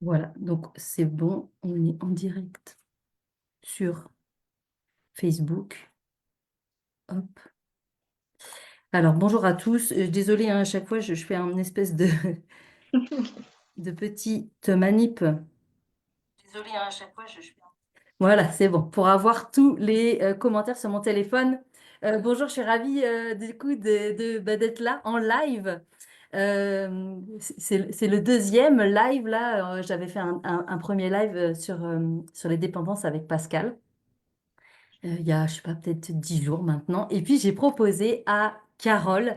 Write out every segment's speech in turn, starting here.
Voilà, donc c'est bon, on est en direct sur Facebook. Hop. Alors, bonjour à tous. Désolée, hein, à chaque fois, je fais un espèce de petite manip. Désolée, hein, à chaque fois, je fais Voilà, c'est bon. Pour avoir tous les commentaires sur mon téléphone. Bonjour, je suis ravie du coup d'être là en live. C'est le deuxième live là. J'avais fait un premier live sur les dépendances avec Pascal. Il y a, je sais pas, peut-être 10 jours maintenant. Et puis, j'ai proposé à Carole,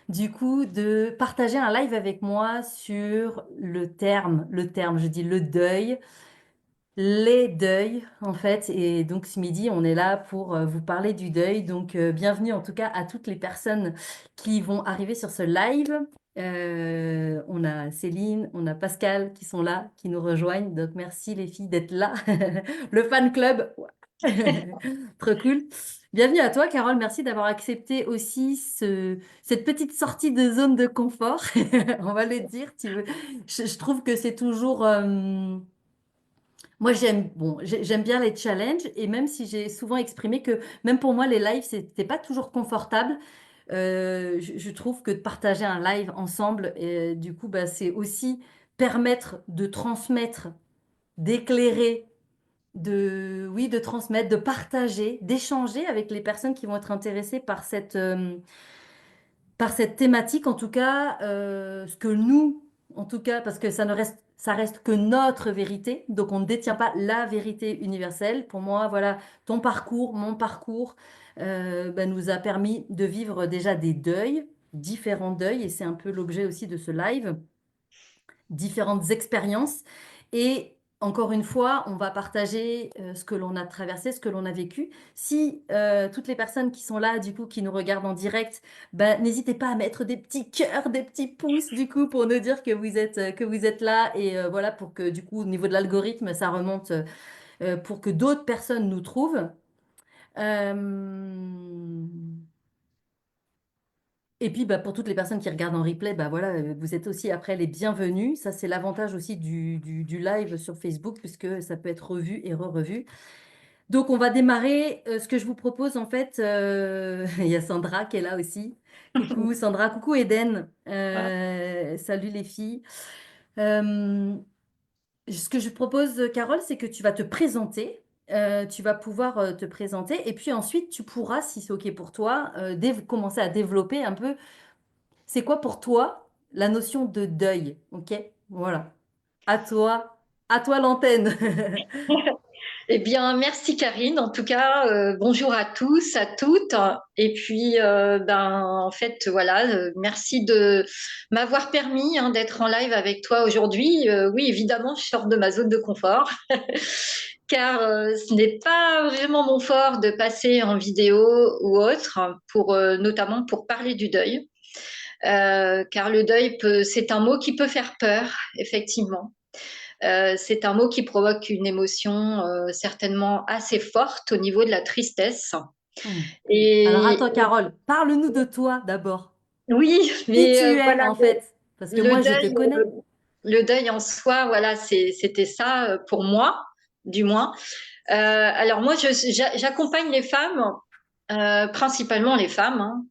du coup, de partager un live avec moi sur le terme, je dis le deuil, les deuils, en fait. Et donc, ce midi, on est là pour vous parler du deuil. Donc, bienvenue en tout cas à toutes les personnes qui vont arriver sur ce live. On a Céline, on a Pascal qui sont là, qui nous rejoignent. Donc, merci les filles d'être là. Le fan club. Trop cool. Bienvenue à toi, Carole. Merci d'avoir accepté aussi cette petite sortie de zone de confort. On va le dire. Je trouve que c'est toujours. Moi, j'aime bien les challenges et même si j'ai souvent exprimé que même pour moi, les lives, c'était pas toujours confortable. Je trouve que de partager un live ensemble, du coup, bah, c'est aussi permettre de transmettre, d'éclairer oui, de transmettre, de partager, d'échanger avec les personnes qui vont être intéressées par cette thématique, en tout cas, ce que nous, en tout cas, parce que ça reste que notre vérité, donc on ne détient pas la vérité universelle. Pour moi, voilà, ton parcours, mon parcours, bah, nous a permis de vivre déjà des deuils, différents deuils, et c'est un peu l'objet aussi de ce live différentes expériences. Et encore une fois, on va partager ce que l'on a traversé, ce que l'on a vécu. Si toutes les personnes qui sont là, du coup, qui nous regardent en direct, ben, n'hésitez pas à mettre des petits cœurs, des petits pouces, du coup, pour nous dire que vous êtes là. Et voilà, pour que, du coup, au niveau de l'algorithme, ça remonte pour que d'autres personnes nous trouvent. Euh, Et puis, bah, pour toutes les personnes qui regardent en replay, bah, voilà, vous êtes aussi après les bienvenus. Ça, c'est l'avantage aussi du live sur Facebook, puisque ça peut être revu et re-revu. Donc, on va démarrer. Ce que je vous propose, en fait, il y a Sandra qui est là aussi. Coucou Sandra, coucou Eden. Salut les filles. Euh, Ce que je propose, Carole, c'est que tu vas te présenter. Tu vas pouvoir te présenter. Et puis ensuite, tu pourras, si c'est OK pour toi, commencer à développer un peu. C'est quoi pour toi la notion de deuil? Ok? Voilà. À toi l'antenne. Eh bien, merci Karine. En tout cas, bonjour à tous, à toutes. Et puis, en fait, voilà, merci de m'avoir permis d'être en live avec toi aujourd'hui. Oui, évidemment, je sors de ma zone de confort, car ce n'est pas vraiment mon fort de passer en vidéo ou autre, pour notamment pour parler du deuil. Car le deuil c'est un mot qui peut faire peur, effectivement. C'est un mot qui provoque une émotion certainement assez forte au niveau de la tristesse. Hmm. Alors Et attends, Carole, parle-nous de toi d'abord. oui, Qui mais tu es voilà, en fait? Parce que le moi, je te deuil, connais. le deuil en soi, voilà, c'était ça pour moi, du moins. Alors moi, j'accompagne les femmes, principalement les femmes,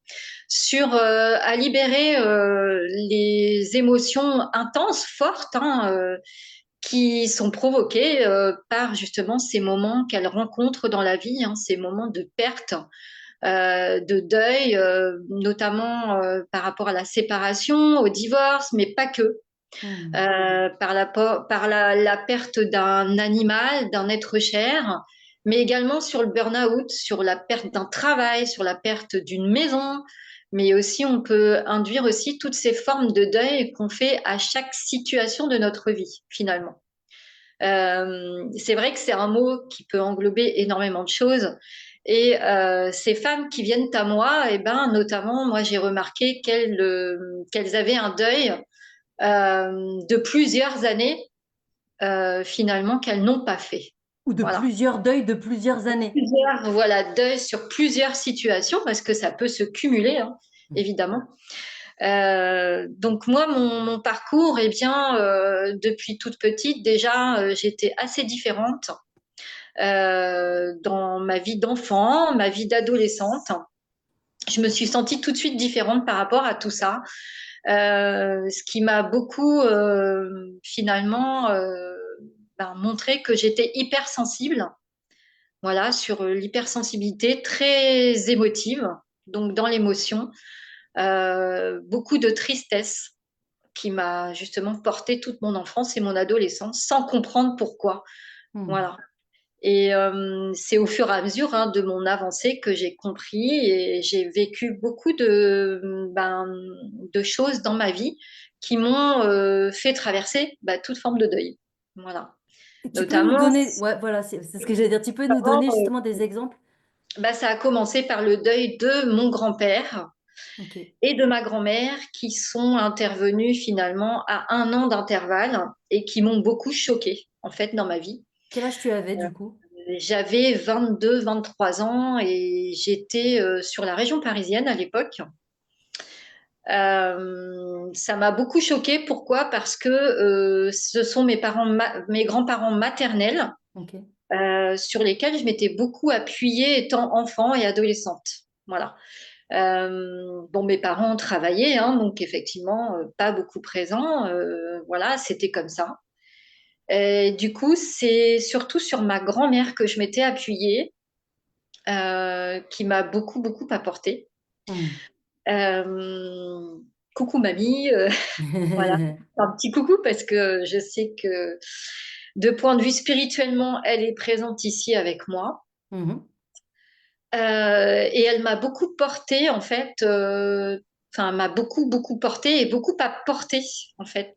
à libérer les émotions intenses, fortes, qui sont provoquées par justement ces moments qu'elles rencontrent dans la vie, ces moments de perte, de deuil, notamment par rapport à la séparation, au divorce, mais pas que. Hmm. Par la perte d'un animal, d'un être cher, mais également sur le burn-out, sur la perte d'un travail, sur la perte d'une maison, mais aussi on peut induire aussi toutes ces formes de deuil qu'on fait à chaque situation de notre vie, finalement. C'est vrai que c'est un mot qui peut englober énormément de choses. Et ces femmes qui viennent à moi, et ben, notamment, moi, j'ai remarqué qu'elles avaient un deuil de plusieurs années, finalement, qu'elles n'ont pas fait. Ou de Voilà. plusieurs deuils de plusieurs années. Plusieurs, voilà, deuil sur plusieurs situations, parce que ça peut se cumuler, évidemment. Donc moi, mon parcours, eh bien, depuis toute petite, déjà, j'étais assez différente dans ma vie d'enfant, ma vie d'adolescente. Je me suis sentie tout de suite différente par rapport à tout ça, ce qui m'a beaucoup finalement montré que j'étais hypersensible, voilà, sur l'hypersensibilité, très émotive, donc dans l'émotion, beaucoup de tristesse qui m'a justement porté toute mon enfance et mon adolescence sans comprendre pourquoi. Hmm. Voilà. Et c'est au fur et à mesure de mon avancée que j'ai compris et j'ai vécu beaucoup de choses dans ma vie qui m'ont fait traverser toute forme de deuil. Voilà. Et tu peux nous Notamment, donner, ouais, voilà, c'est ce que j'allais dire. Tu peux nous donner justement des exemples? ça a commencé par le deuil de mon grand-père Ok. et de ma grand-mère qui sont intervenus finalement à 1 an d'intervalle et qui m'ont beaucoup choquée en fait dans ma vie. Quel âge tu avais du coup? J'avais 22, 23 ans et j'étais sur la région parisienne à l'époque. Ça m'a beaucoup choquée. Pourquoi? Parce que ce sont mes grands-parents maternels Ok. sur lesquels je m'étais beaucoup appuyée étant enfant et adolescente. Voilà. Bon, mes parents travaillaient, donc effectivement, pas beaucoup présents. Voilà, c'était comme ça. Et du coup, c'est surtout sur ma grand-mère que je m'étais appuyée, qui m'a beaucoup, beaucoup apporté. Hmm. Euh, Coucou mamie, voilà, un petit coucou parce que je sais que de point de vue spirituellement, elle est présente ici avec moi. Mhm. Et elle m'a beaucoup portée en fait, enfin m'a beaucoup, beaucoup portée et beaucoup apporté en fait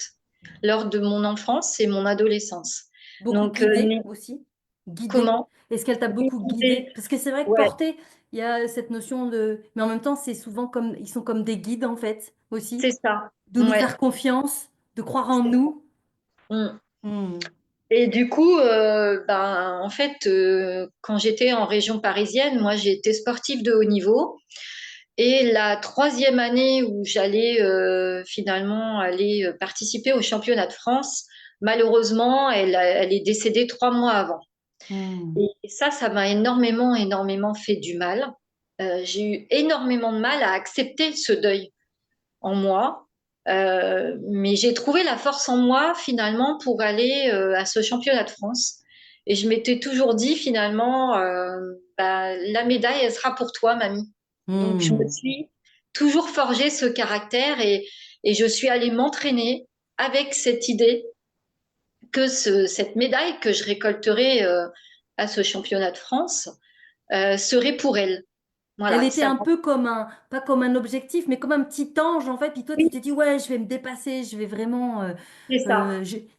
lors de mon enfance et mon adolescence. Beaucoup Donc, guidé aussi. Guidé. comment? Est-ce qu'elle t'a Oui, beaucoup guidé? Parce que c'est vrai que ouais, porter, il y a cette notion de... Mais en même temps, c'est souvent comme... Ils sont comme des guides, en fait, c'est aussi. ça. De nous Ouais. faire confiance, de croire en nous. Mm. Hmm. Et du coup, en fait, quand j'étais en région parisienne, moi, j'ai été sportive de haut niveau. Et la troisième année où j'allais finalement aller participer au championnat de France, malheureusement, elle est décédée 3 mois avant. Hmm. Et ça m'a énormément, énormément fait du mal. J'ai eu énormément de mal à accepter ce deuil en moi. Mais j'ai trouvé la force en moi finalement pour aller à ce championnat de France. Et je m'étais toujours dit finalement, la médaille, elle sera pour toi, mamie. Donc je me Hmm. suis toujours forgé ce caractère et je suis allée m'entraîner avec cette idée que cette médaille que je récolterai à ce championnat de France serait pour elle. Elle Voilà, était ça un m'a... peu comme un... Pas comme un objectif, mais comme un petit ange, en fait. Puis toi, tu Oui, t'es dit, ouais, je vais me dépasser, je vais vraiment... c'est ça.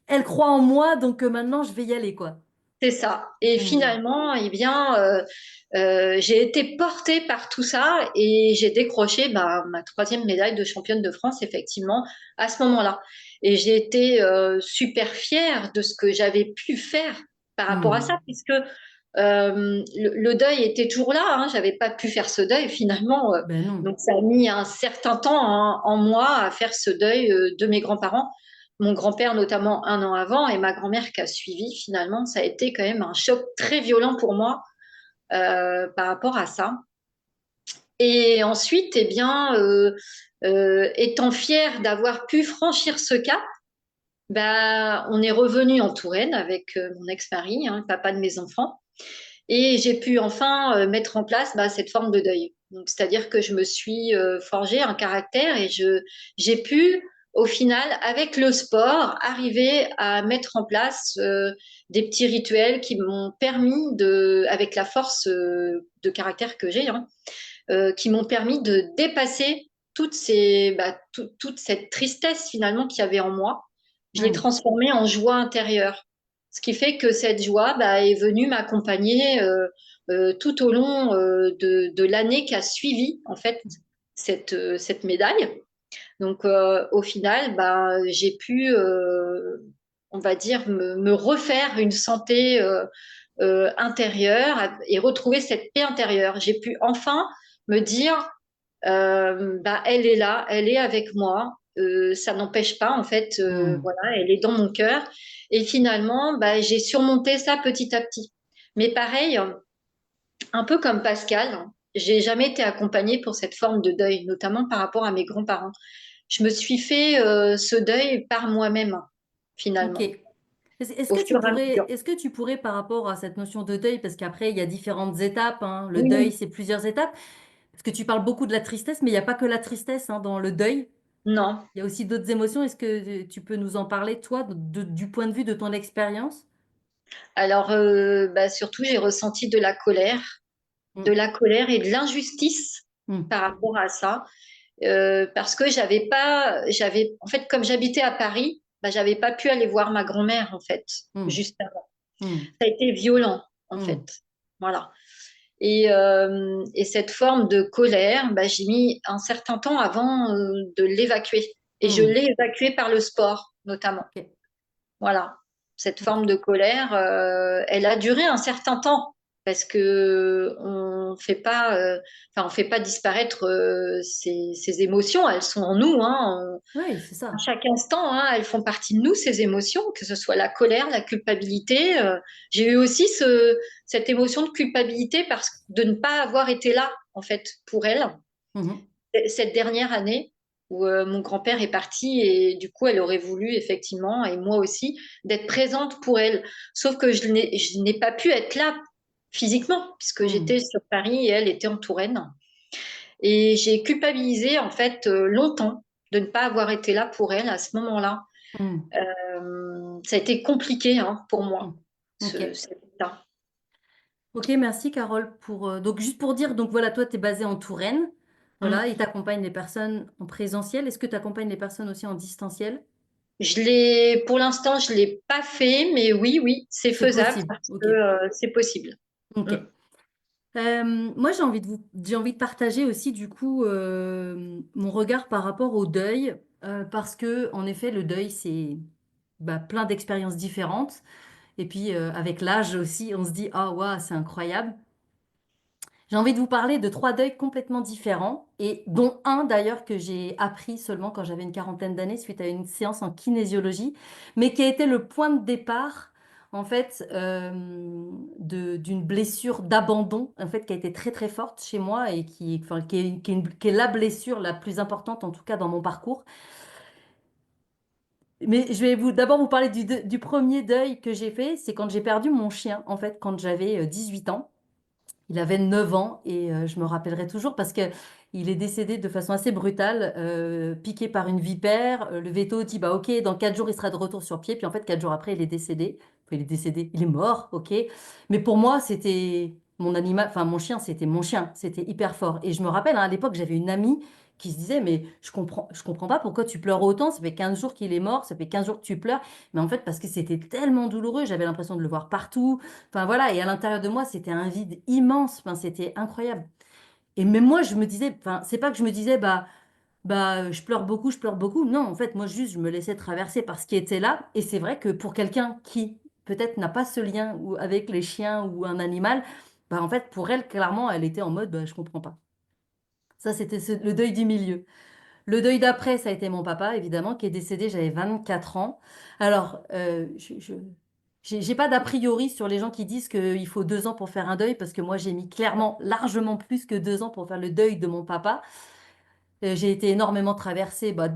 Elle croit en moi, donc maintenant, je vais y aller, quoi. C'est ça. Et Hmm. finalement, eh bien, j'ai été portée par tout ça et j'ai décroché ma troisième médaille de championne de France, effectivement, à ce moment-là. Et j'ai été super fière de ce que j'avais pu faire par rapport à ça, Hmm. puisque le deuil était toujours là. J'avais pas pu faire ce deuil finalement. Ben non. Donc ça a mis un certain temps en moi à faire ce deuil de mes grands-parents. Mon grand-père notamment 1 an avant et ma grand-mère qui a suivi finalement, ça a été quand même un choc très violent pour moi par rapport à ça. Et ensuite, eh bien, étant fière d'avoir pu franchir ce cap, on est revenu en Touraine avec mon ex-mari, le papa de mes enfants. Et j'ai pu enfin mettre en place cette forme de deuil. Donc, c'est-à-dire que je me suis forgé un caractère et j'ai pu, au final, avec le sport, arriver à mettre en place des petits rituels qui m'ont permis avec la force de caractère que j'ai, qui m'ont permis de dépasser toute cette tristesse finalement qu'il y avait en moi. Je l'ai Hmm. transformée en joie intérieure. Ce qui fait que cette joie est venue m'accompagner tout au long de l'année qui a suivi en fait cette médaille. Donc au final, j'ai pu, on va dire, me refaire une santé intérieure et retrouver cette paix intérieure. J'ai pu enfin me dire, bah, elle est là, elle est avec moi. Ça n'empêche pas, en fait, Hmm. voilà, elle est dans mon cœur. Et finalement, bah, j'ai surmonté ça petit à petit. Mais pareil, un peu comme Pascal, j'ai jamais été accompagnée pour cette forme de deuil, notamment par rapport à mes grands-parents. Je me suis fait ce deuil par moi-même, Ok. finalement, Est-ce au que tu fur et à pourrais, mesure. est-ce que tu pourrais, par rapport à cette notion de deuil, parce qu'après, il y a différentes étapes, hein, le deuil, Oui, c'est plusieurs étapes, parce que tu parles beaucoup de la tristesse, mais il n'y a pas que la tristesse, hein, dans le deuil. non. Il y a aussi d'autres émotions. Est-ce que tu peux nous en parler, toi, du point de vue de ton expérience? Alors, bah, surtout, j'ai ressenti de Hmm. la colère et de l'injustice Hmm. par rapport à ça. Parce que en fait, comme j'habitais à Paris, bah, j'avais pas pu aller voir ma grand-mère, en fait, Hmm. juste avant. Hmm. Ça a été violent, en fait. Hmm. Voilà. Et cette forme de colère, bah, j'ai mis un certain temps avant de l'évacuer. Et je Hmm. l'ai évacuée par le sport, notamment. Ok. Voilà. Cette Ok. forme de colère, elle a duré un certain temps parce que on fait pas disparaître ces émotions. Elles sont en nous, hein. Oui, c'est À ça. chaque instant, hein, elles font partie de nous, ces émotions, que ce soit la colère, la culpabilité. J'ai eu aussi cette émotion de culpabilité de ne pas avoir été là, en fait, pour elle, Mhm. cette dernière année où mon grand-père est parti et du coup, elle aurait voulu, effectivement, et moi aussi, d'être présente pour elle. Sauf que je n'ai pas pu être là physiquement, puisque Hmm. j'étais sur Paris et elle était en Touraine. Et j'ai culpabilisé, en fait, longtemps de ne pas avoir été là pour elle à ce moment-là. Hmm. Ça a été compliqué, hein, pour Hmm. moi, Ok. cet état. Ok, merci Carole donc juste pour dire donc voilà, toi tu es basée en Touraine. Voilà, et Mm. tu accompagnes les personnes en présentiel. Est-ce que tu accompagnes les personnes aussi en distanciel? Pour l'instant, je l'ai pas fait, mais oui, oui, c'est C'est faisable possible. parce que Ok. c'est possible. Ok. Mm. Moi, j'ai envie de partager aussi du coup mon regard par rapport au deuil, parce que en effet, le deuil, c'est bah, plein d'expériences différentes. Et puis avec l'âge aussi, on se dit, ah waouh, c'est incroyable. J'ai envie de vous parler de trois deuils complètement différents, et dont un d'ailleurs que j'ai appris seulement quand j'avais une quarantaine d'années suite à une séance en kinésiologie, mais qui a été le point de départ en fait d'une blessure d'abandon en fait qui a été très très forte chez moi et enfin, qui est la blessure la plus importante en tout cas dans mon parcours. Mais je vais d'abord vous parler du premier deuil que j'ai fait, c'est quand j'ai perdu mon chien en fait quand j'avais 18 ans. Il avait 9 ans et je me rappellerai toujours parce que il est décédé de façon assez brutale, piqué par une vipère. Le veto dit bah ok, dans 4 jours il sera de retour sur pied. Puis en fait 4 jours après il est décédé. Enfin, il est décédé, il est mort, ok. Mais pour moi c'était mon animal, enfin mon chien c'était mon chien, c'était hyper fort. Et je me rappelle hein, à l'époque j'avais une amie qui se disait mais je comprends pas pourquoi tu pleures autant. Ça fait 15 jours qu'il est mort, ça fait 15 jours que tu pleures. Mais en fait parce que c'était tellement douloureux, j'avais l'impression de le voir partout. Enfin voilà, et à l'intérieur de moi, c'était un vide immense, enfin, c'était incroyable. Et même moi, je me disais, enfin, c'est pas que je me disais, je pleure beaucoup, je pleure beaucoup. Non, en fait, moi, juste, je me laissais traverser par ce qui était là. Et c'est vrai que pour quelqu'un qui, peut-être, n'a pas ce lien avec les chiens ou un animal, bah, en fait, pour elle, clairement, elle était en mode, bah, je comprends pas. Ça, c'était le deuil du milieu. Le deuil d'après, ça a été mon papa, évidemment, qui est décédé, j'avais 24 ans. Alors, j'ai pas d'a priori sur les gens qui disent qu'il faut 2 ans pour faire un deuil, parce que moi, j'ai mis clairement largement plus que 2 ans pour faire le deuil de mon papa. J'ai été énormément traversée. Bah,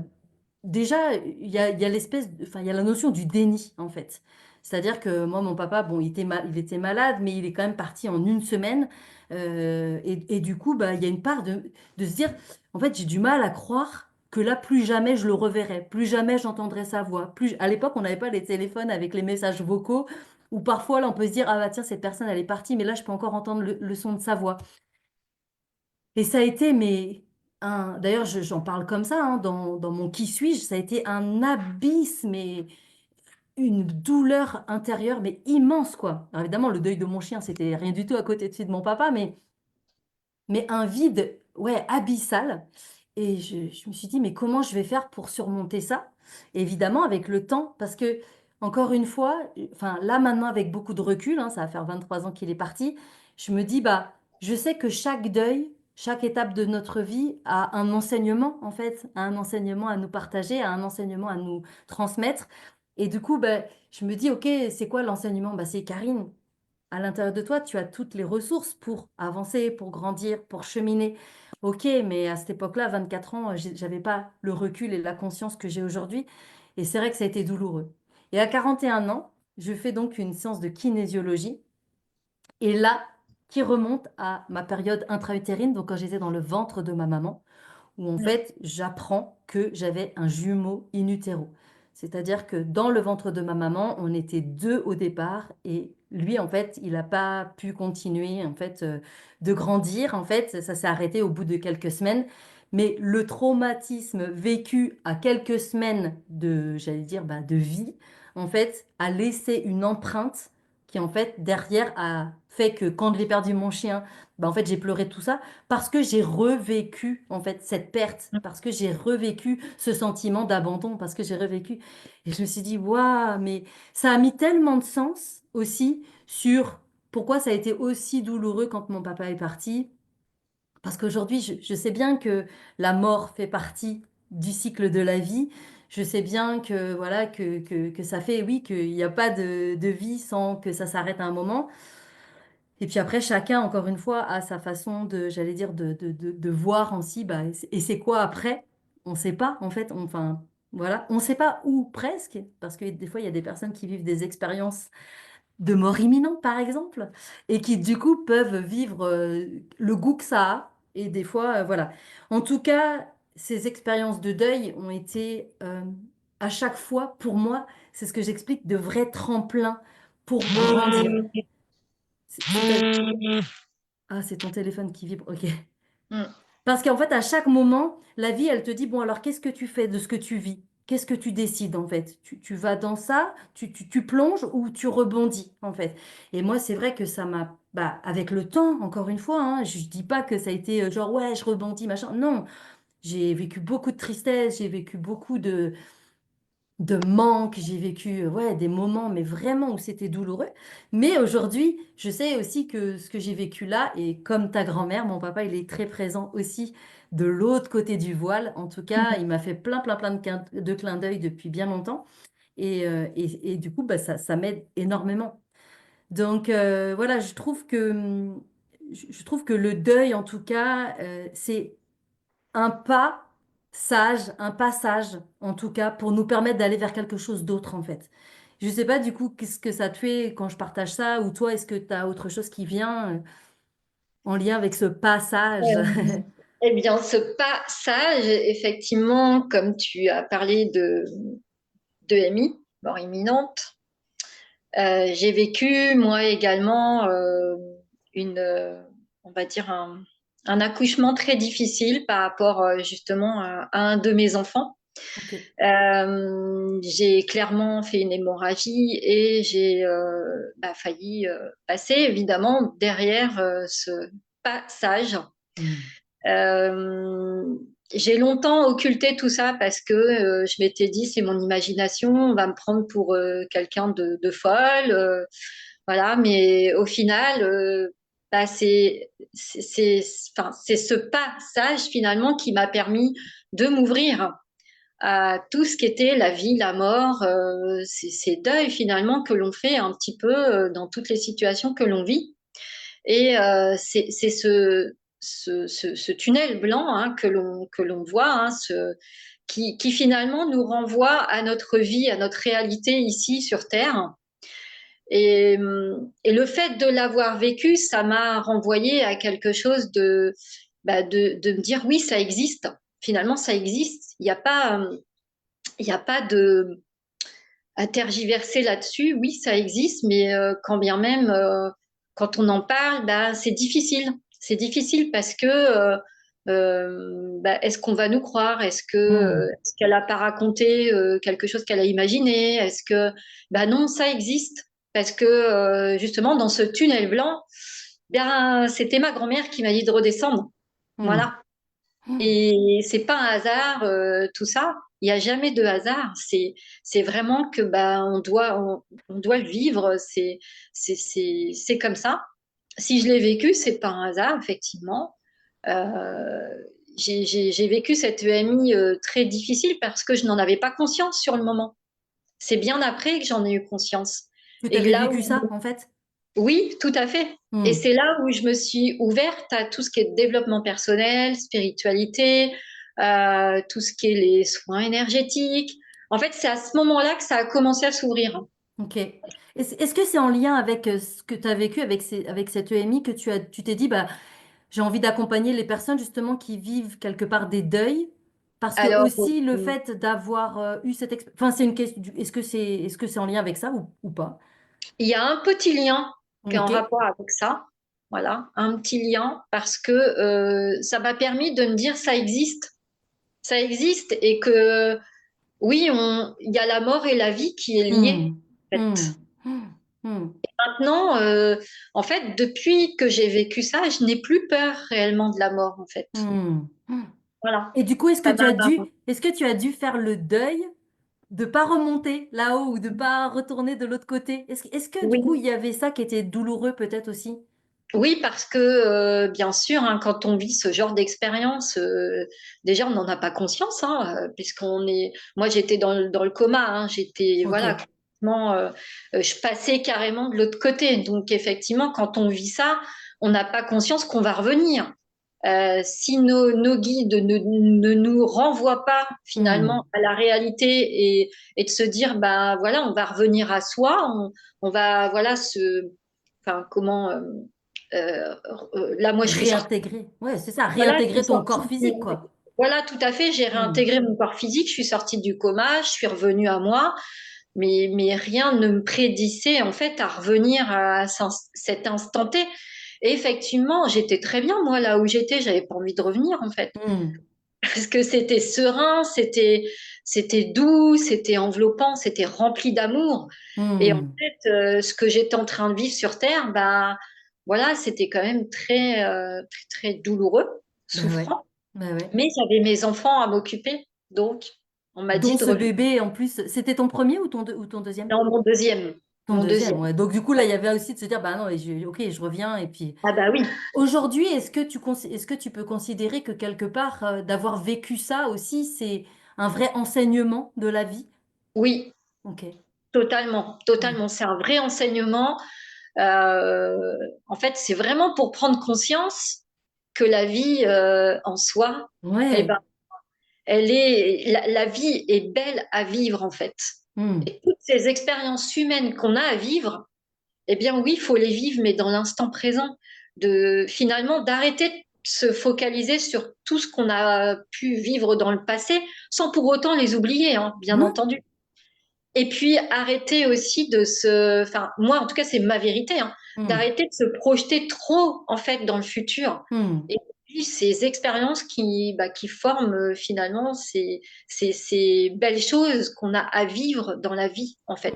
déjà, il y a enfin, il y a la notion du déni, en fait. C'est-à-dire que moi, mon papa, bon, il était malade, mais il est quand même parti en une semaine. Et du coup, bah, il y a une part de se dire, en fait, j'ai du mal à croire que là, plus jamais je le reverrai, plus jamais j'entendrai sa voix. À l'époque, on n'avait pas les téléphones avec les messages vocaux, où parfois, là, on peut se dire, ah bah tiens, cette personne, elle est partie, mais là, je peux encore entendre le son de sa voix. Et ça a été, mais d'ailleurs, j'en parle comme ça, hein, dans mon Qui suis-je, ça a été un abysse, mais une douleur intérieure, mais immense, quoi. Alors évidemment, le deuil de mon chien, c'était rien du tout à côté de celui de mon papa, mais un vide, ouais, abyssal. Et je me suis dit, mais comment je vais faire pour surmonter ça? Et évidemment, avec le temps, parce que, encore une fois, enfin, là maintenant, avec beaucoup de recul, hein, ça va faire 23 ans qu'il est parti, je me dis, bah, je sais que chaque deuil chaque étape de notre vie a un enseignement, en fait, a un enseignement à nous partager, a un enseignement à nous transmettre. Et du coup, ben, je me dis, OK, c'est quoi l'enseignement? Ben, c'est Karine. À l'intérieur de toi, tu as toutes les ressources pour avancer, pour grandir, pour cheminer. Ok, mais à cette époque-là, 24 ans, j'avais pas le recul et la conscience que j'ai aujourd'hui. Et c'est vrai que ça a été douloureux. Et à 41 ans, je fais donc une séance de kinésiologie. Et là, qui remonte à ma période intra-utérine, donc quand j'étais dans le ventre de ma maman où en fait j'apprends que j'avais un jumeau in utero. C'est-à-dire que dans le ventre de ma maman, on était deux au départ et lui en fait, il n'a pas pu continuer en fait de grandir. En fait, ça s'est arrêté au bout de quelques semaines. Mais le traumatisme vécu à quelques semaines de, j'allais dire, bah, de vie, en fait, a laissé une empreinte qui en fait derrière a fait que quand j'ai perdu mon chien, bah, en fait j'ai pleuré tout ça parce que j'ai revécu en fait cette perte, parce que j'ai revécu ce sentiment d'abandon, parce que j'ai revécu. Et je me suis dit, waouh, mais ça a mis tellement de sens aussi sur pourquoi ça a été aussi douloureux quand mon papa est parti. Parce qu'aujourd'hui, je sais bien que la mort fait partie du cycle de la vie. Je sais bien que voilà que ça fait, oui, qu'il n'y a pas de vie sans que ça s'arrête à un moment. Et puis après, chacun, encore une fois, a sa façon de, j'allais dire, de voir aussi, bah, et c'est quoi après? On ne sait pas, en fait. Enfin, voilà. On ne sait pas où presque, parce que des fois, il y a des personnes qui vivent des expériences de mort imminente, par exemple, et qui, du coup, peuvent vivre le goût que ça a. Et des fois, voilà. En tout cas, ces expériences de deuil ont été, à chaque fois, pour moi, c'est ce que j'explique, de vrais tremplins pour grandir. C'est ah, c'est ton téléphone qui vibre. Ok. Mm. Parce qu'en fait, à chaque moment, la vie, elle te dit, bon, alors qu'est-ce que tu fais de ce que tu vis? Qu'est-ce que tu décides en fait? Tu vas dans ça, tu plonges ou tu rebondis en fait. Et moi, c'est vrai que ça m'a, bah, avec le temps, encore une fois, hein, je dis pas que ça a été genre, ouais, je rebondis, machin. Non, j'ai vécu beaucoup de tristesse, j'ai vécu beaucoup de manque, j'ai vécu ouais, des moments, mais vraiment où c'était douloureux. Mais aujourd'hui, je sais aussi que ce que j'ai vécu là, et comme ta grand-mère, mon papa, il est très présent aussi de l'autre côté du voile. En tout cas, il m'a fait plein de clins d'œil depuis bien longtemps. Et du coup, bah, ça m'aide énormément. Donc voilà, je trouve que le deuil, en tout cas, c'est un pas sage, un passage, en tout cas, pour nous permettre d'aller vers quelque chose d'autre, en fait. Je sais pas, du coup, qu'est-ce que ça te fait quand je partage ça, ou toi, est-ce que tu as autre chose qui vient en lien avec ce passage? Eh bien, ce passage, effectivement, comme tu as parlé de MI, mort imminente, j'ai vécu, moi également, une, on va dire un accouchement très difficile par rapport justement à un de mes enfants. Ok. J'ai clairement fait une hémorragie et j'ai bah, failli passer évidemment derrière ce passage. Hmm. euh, j'ai longtemps occulté tout ça parce que je m'étais dit c'est mon imagination, on va me prendre pour quelqu'un de folle, voilà. Mais au final, bah, enfin, c'est ce passage finalement qui m'a permis de m'ouvrir à tout ce qui était la vie, la mort, ces deuils finalement que l'on fait un petit peu dans toutes les situations que l'on vit. Et c'est ce tunnel blanc hein, que l'on voit, hein, qui finalement nous renvoie à notre vie, à notre réalité ici sur Terre. Et le fait de l'avoir vécu, ça m'a renvoyé à quelque chose bah, de me dire oui, ça existe. Finalement, ça existe. Il y a pas de à tergiverser là-dessus. Oui, ça existe, mais quand bien même, quand on en parle, bah, c'est difficile. C'est difficile parce que bah, est-ce qu'on va nous croire? Hmm. Est-ce qu'elle n'a pas raconté quelque chose qu'elle a imaginé? Est-ce que bah non, ça existe parce que justement dans ce tunnel blanc, bien c'était ma grand-mère qui m'a dit de redescendre. Hmm. Voilà. Et c'est pas un hasard, tout ça. Il n'y a jamais de hasard. C'est vraiment que bah, on doit le vivre. C'est comme ça. Si je l'ai vécu, c'est pas un hasard, effectivement. Euh, j'ai vécu cette EMI très difficile parce que je n'en avais pas conscience sur le moment. C'est bien après que j'en ai eu conscience. Que tu Et avais là vécu où, ça, en fait? oui, tout à fait. Et Hmm. c'est là où je me suis ouverte à tout ce qui est développement personnel, spiritualité, tout ce qui est les soins énergétiques. En fait, c'est à ce moment-là que ça a commencé à s'ouvrir. Ok. Est-ce que c'est en lien avec ce que tu as vécu avec, avec cette EMI que tu t'es dit, bah, j'ai envie d'accompagner les personnes justement qui vivent quelque part des deuils? Parce que Alors, aussi le fait d'avoir eu cette expérience, enfin, c'est une question, est-ce que c'est en lien avec ça ou pas? il y a un petit lien qui est en Ok. rapport avec ça. Voilà, un petit lien parce que ça m'a permis de me dire ça existe. Ça existe et que oui, il y a la mort et la vie qui est liée. Hmm. En fait. Hmm. Hmm. Maintenant, en fait, depuis que j'ai vécu ça, je n'ai plus peur réellement de la mort, en fait. Hmm. Hmm. Voilà. Et du coup, Ça m'a- est-ce que tu as dû faire le deuil de pas remonter là-haut ou de pas retourner de l'autre côté? Est-ce que du coup, Oui. il y avait ça qui était douloureux peut-être aussi? Oui, parce que bien sûr, hein, quand on vit ce genre d'expérience, déjà on n'en a pas conscience, hein, puisqu'on est. Moi, j'étais dans le coma, hein, j'étais voilà, Ok. complètement, je passais carrément de l'autre côté. Donc effectivement, quand on vit ça, on n'a pas conscience qu'on va revenir. Si nos guides ne nous renvoient pas finalement Hmm. à la réalité et de se dire, bah voilà, on va revenir à soi, on va voilà enfin comment. Euh, Là, moi, je suis sortie. Réintégrer. Ouais, c'est ça, Voilà, je suis réintégrer ton sortie corps physique, quoi. Voilà, tout à fait. J'ai Hmm. réintégré mon corps physique. Je suis sortie du coma. Je suis revenue à moi. Mais rien ne me prédisait, en fait, à revenir à cet instant T. Et effectivement, j'étais très bien, moi, là où j'étais. J'avais pas envie de revenir, en fait. Hmm. Parce que c'était serein, c'était doux, c'était enveloppant, c'était rempli d'amour. Et en Hmm. fait, ce que j'étais en train de vivre sur Terre, bah, voilà, c'était quand même très douloureux, Bah ouais. souffrant. Bah ouais. Mais j'avais mes enfants à m'occuper, donc on m'a Dont dit de ce revenir bébé, en plus, c'était ton premier ou ton deuxième? dans mon deuxième. Ton Mon deuxième, deuxième. ouais. Donc du coup, là, Ouais. il y avait aussi de se dire, bah non, ok, je reviens. Et puis, Ah bah oui, aujourd'hui, est-ce que tu peux considérer que quelque part, d'avoir vécu ça aussi, c'est un vrai enseignement de la vie? oui, Ok. totalement, Ouais. totalement. C'est un vrai enseignement. Euh, En fait, c'est vraiment pour prendre conscience que la vie en soi, eh ben, Ouais. la vie est belle à vivre en fait. Hmm. Et toutes ces expériences humaines qu'on a à vivre, eh bien oui, il faut les vivre, mais dans l'instant présent, de finalement d'arrêter de se focaliser sur tout ce qu'on a pu vivre dans le passé, sans pour autant les oublier, hein, bien Non? entendu. Et puis arrêter aussi enfin moi en tout cas c'est ma vérité, hein, Hmm. d'arrêter de se projeter trop en fait dans le futur. Hmm. Et puis ces expériences qui forment finalement ces belles choses qu'on a à vivre dans la vie en fait.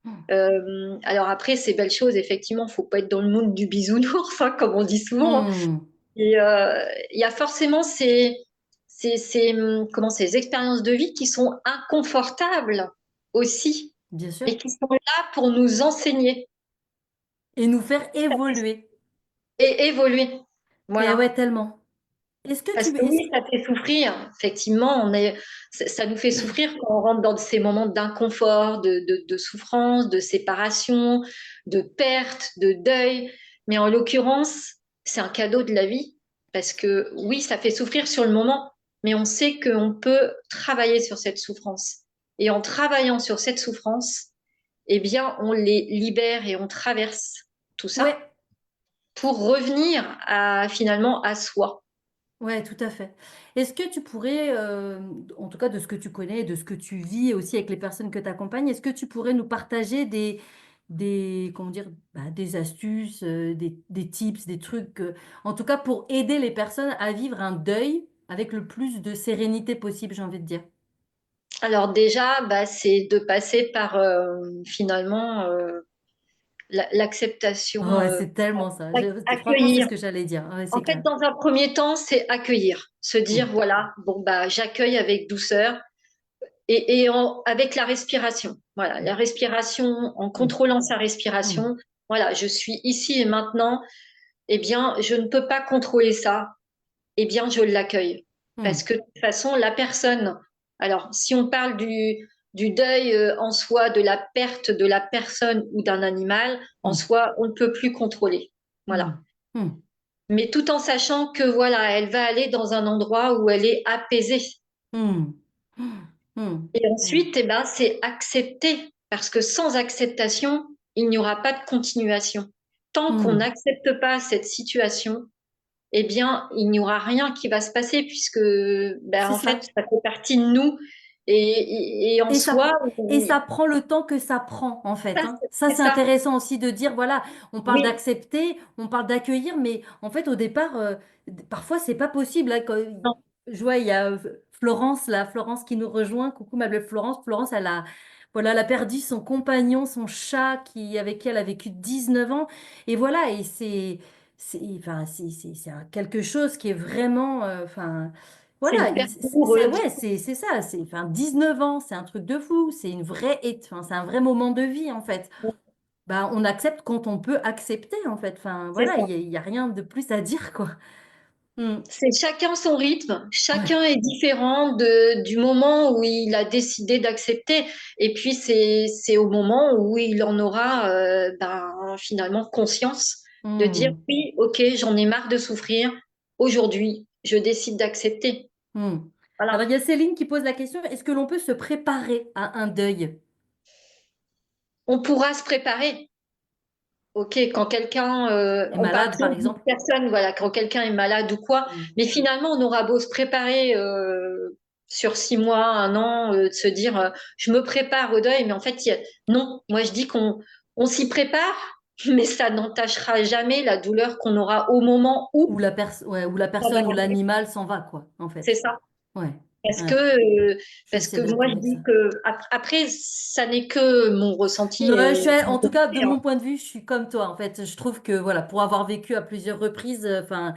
Hmm. Hmm. Alors après ces belles choses effectivement faut pas être dans le monde du bisounours hein, comme on dit souvent. Hein. Hmm. Et il y a forcément ces expériences de vie qui sont inconfortables aussi Bien sûr. et qui sont là pour nous enseigner Et nous faire évoluer. et évoluer. Et ouais, Voilà. tellement. Est-ce que Parce tu... que oui, ça fait souffrir. Effectivement, ça nous fait souffrir quand on rentre dans ces moments d'inconfort, de souffrance, de séparation, de perte, de deuil. Mais en l'occurrence, c'est un cadeau de la vie. Parce que oui, ça fait souffrir sur le moment, mais on sait qu'on peut travailler sur cette souffrance. Et en travaillant sur cette souffrance, eh bien, on les libère et on traverse tout ça Ouais, pour revenir finalement à soi. ouais, tout à fait. Est-ce que tu pourrais, en tout cas de ce que tu connais, de ce que tu vis aussi avec les personnes que tu accompagnes, est-ce que tu pourrais nous partager comment dire, bah, des astuces, des tips, des trucs, en tout cas pour aider les personnes à vivre un deuil avec le plus de sérénité possible, j'ai envie de dire. Alors déjà, bah, c'est de passer par finalement Oh, l'acceptation, ouais, c'est tellement ça. Franchement, c'est ce accueillir. que j'allais dire. Ouais, En c'est fait, clair. dans un premier temps, c'est accueillir, se dire Mm, voilà, bon bah j'accueille avec douceur avec la respiration. Voilà, la respiration, en mm, contrôlant sa mm, respiration. Voilà, je suis ici et maintenant. Eh bien, je ne peux pas contrôler ça. eh bien, je l'accueille. Parce Hmm, que de toute façon, la personne, alors si on parle du deuil en soi, de la perte de la personne ou d'un animal, en hmm, soi, on ne peut plus contrôler. Voilà. hmm, hmm, Mais tout en sachant que voilà, elle va aller dans un endroit où elle est apaisée. hmm, hmm, hmm, Et hmm, ensuite, eh ben, c'est accepter, parce que sans acceptation, il n'y aura pas de continuation. Tant qu'on hmm. n'accepte pas cette situation, eh bien, il n'y aura rien qui va se passer puisque, ben, C'est en fait, ça. ça fait partie de nous. Et en Et ça, soi, et ça prend le temps que ça prend, en fait, hein. Ça, c'est c'est ça. intéressant aussi de dire, voilà, on parle Oui, d'accepter, on parle d'accueillir, mais en fait, au départ, parfois, c'est pas possible, hein. non, Je vois, il y a Florence, là, Florence qui nous rejoint. Coucou, ma belle Florence. Florence, voilà, elle a perdu son compagnon, son chat, avec qui elle a vécu 19 ans. Et voilà, et enfin, quelque chose qui est vraiment, enfin, c'est voilà, hyper douloureux. ouais, c'est ça, enfin, 19 ans, c'est un truc de fou, c'est une vraie, enfin, c'est un vrai moment de vie, en fait. Bah, on accepte quand on peut accepter, en fait. Enfin, C'est voilà, ça. il y a rien de plus à dire, quoi. Hmm. C'est chacun son rythme, Ouais. chacun est différent du moment où il a décidé d'accepter. Et puis, c'est au moment où il en aura ben, finalement conscience de dire, Hmm. oui, ok, j'en ai marre de souffrir. Aujourd'hui, je décide d'accepter. Hmm. Alors, Voilà. il y a Céline qui pose la question, est-ce que l'on peut se préparer à un deuil? On pourra se préparer. Ok, quand quelqu'un, Est on parle malade, par toujours d'une exemple? personne, voilà, quand quelqu'un est malade ou quoi, Hmm. mais finalement, on aura beau se préparer sur 6 mois, un an, de se dire, je me prépare au deuil, mais en fait, non, moi je dis qu'on s'y prépare, mais ça n'entachera jamais la douleur qu'on aura au moment où Ouais, ou la ça va personne ou arriver. l'animal s'en va, quoi, en C'est fait. ça. Ouais, Parce que, ouais, je parce suis que assez moi d'accord je avec ça. dis que après, ça n'est que mon ressenti. Non, en tout cas, de mon point de vue, je suis comme toi, en fait. Je trouve que, voilà, pour avoir vécu à plusieurs reprises, enfin,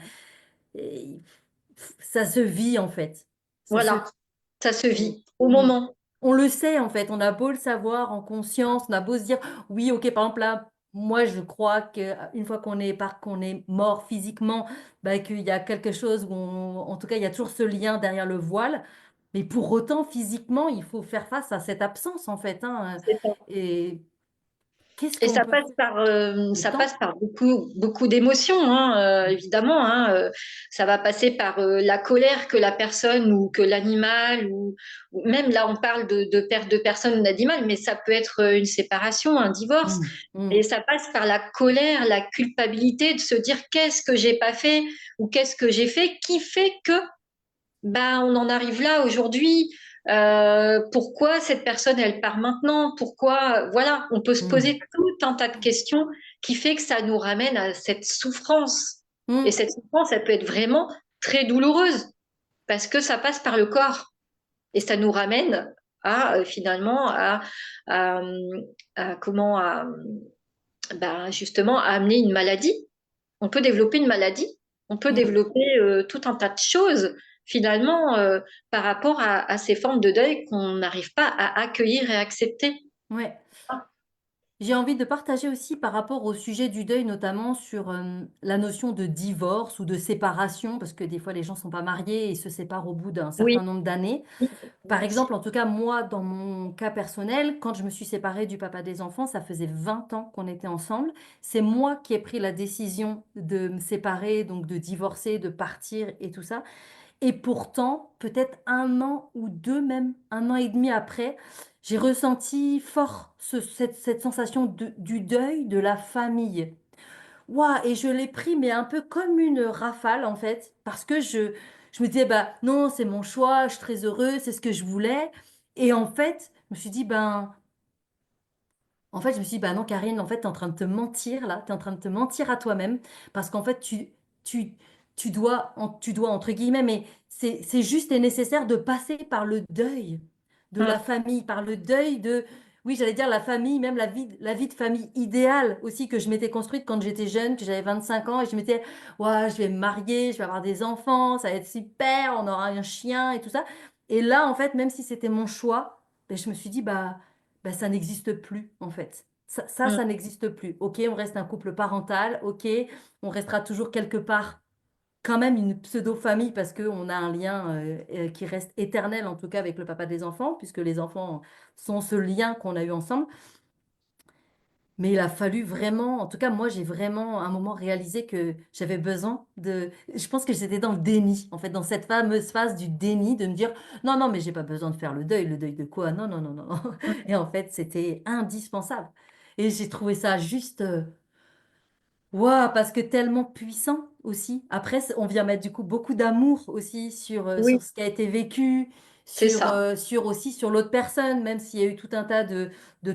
et- ça se vit, en fait. Ça se Voilà, ça se Et- vit au Mm. moment. On le sait en fait, on a beau le savoir en conscience, on a beau se dire, oui, ok, par exemple là, moi je crois qu'une fois qu'on est mort physiquement, bah, qu'il y a quelque chose où en tout cas, il y a toujours ce lien derrière le voile. Mais pour autant, physiquement, il faut faire face à cette absence en fait, hein. C'est ça. Et qu'est-ce Et qu'on peut faire? Le ça passe temps? par beaucoup, beaucoup d'émotions, hein, évidemment. Hein, ça va passer par la colère que la personne ou que l'animal, ou même là, on parle de perte de personne ou d'animal, mais ça peut être une séparation, un divorce. Mm, Et mm, ça passe par la colère, la culpabilité de se dire qu'est-ce que j'ai pas fait ou qu'est-ce que j'ai fait qui fait que ben, on en arrive là aujourd'hui. Pourquoi cette personne, elle part maintenant? Pourquoi? Voilà, on peut se mm, poser tout un tas de questions qui fait que ça nous ramène à cette souffrance. Et mm. cette souffrance, elle peut être vraiment très douloureuse parce que ça passe par le corps et ça nous ramène à finalement à, comment ben, justement à amener une maladie. On peut développer une maladie, on peut Mm. développer tout un tas de choses finalement par rapport à ces formes de deuil qu'on n'arrive pas à accueillir et accepter. Ouais. J'ai envie de partager aussi par rapport au sujet du deuil, notamment sur la notion de divorce ou de séparation, parce que des fois les gens sont pas mariés et se séparent au bout d'un certain Oui, nombre d'années. Par exemple, en tout cas, moi, dans mon cas personnel, quand je me suis séparée du papa des enfants, ça faisait 20 ans qu'on était ensemble. C'est moi qui ai pris la décision de me séparer, donc de divorcer, de partir et tout ça. Et pourtant, peut-être un an ou deux, même un an et demi après, j'ai ressenti fort cette sensation du deuil de la famille. Ouah, et je l'ai pris, mais un peu comme une rafale, en fait, parce que je me disais, bah non, c'est mon choix, je suis très heureuse, c'est ce que je voulais. Et en fait, je me suis dit, je me suis dit, bah non, Karine, en fait, tu es en train de te mentir, là, tu es en train de te mentir à toi-même, parce qu'en fait, tu, tu dois, entre guillemets, mais c'est juste et nécessaire de passer par le deuil de la hum, famille, par le deuil de, oui, j'allais dire la famille, même la vie de famille idéale aussi que je m'étais construite quand j'étais jeune, que j'avais 25 ans, et je m'étais, ouais, je vais me marier, je vais avoir des enfants, ça va être super, on aura un chien et tout ça. Et là, en fait, même si c'était mon choix, ben, je me suis dit, bah, ça n'existe plus, en fait. hum, Ça n'existe plus. Ok, on reste un couple parental. Ok, on restera toujours quelque part quand même une pseudo-famille parce qu'on a un lien qui reste éternel, en tout cas avec le papa des enfants, puisque les enfants sont ce lien qu'on a eu ensemble. Mais il a fallu vraiment, en tout cas, moi, j'ai vraiment à un moment réalisé que j'avais besoin de. Je pense que j'étais dans le déni, en fait, dans cette fameuse phase du déni, de me dire, non, non, mais j'ai pas besoin de faire le deuil. Le deuil de quoi? Non, non, non, non. Et en fait, c'était indispensable. Et j'ai trouvé ça juste. Waouh, parce que tellement puissant aussi. Après, on vient mettre du coup beaucoup d'amour aussi sur Oui, ce qui a été vécu, c'est ça. sur aussi sur l'autre personne, même s'il y a eu tout un tas de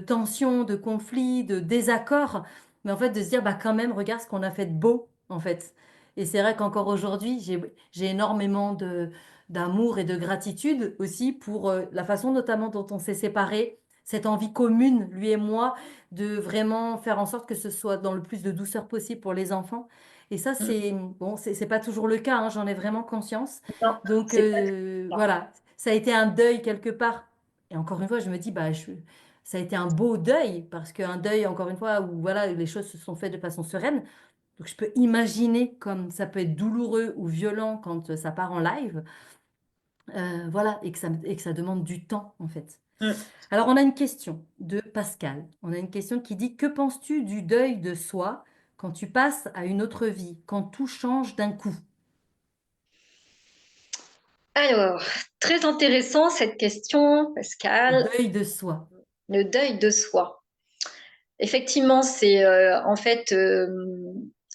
tensions, de conflits, de désaccords. Mais en fait, de se dire, bah quand même, regarde ce qu'on a fait de beau, en fait. Et c'est vrai qu'encore aujourd'hui, j'ai énormément d'amour et de gratitude aussi pour la façon notamment dont on s'est séparés, cette envie commune, lui et moi de vraiment faire en sorte que ce soit dans le plus de douceur possible pour les enfants. Et ça, Mm. c'est bon, c'est pas toujours le cas, hein, j'en ai vraiment conscience. Non, Donc c'est pas tout ça. voilà, ça a été un deuil quelque part. Et encore une fois, je me dis, bah, ça a été un beau deuil, parce qu'un deuil, encore une fois, où voilà, les choses se sont faites de façon sereine. Donc je peux imaginer comme ça peut être douloureux ou violent quand ça part en live. Voilà, et que ça demande du temps, en fait. Mm. Alors, on a une question de Pascal. On a une question qui dit, que penses-tu du deuil de soi quand tu passes à une autre vie, quand tout change d'un coup? Alors, très intéressant cette question, Pascal. Deuil de soi. Le deuil de soi. Effectivement, c'est en fait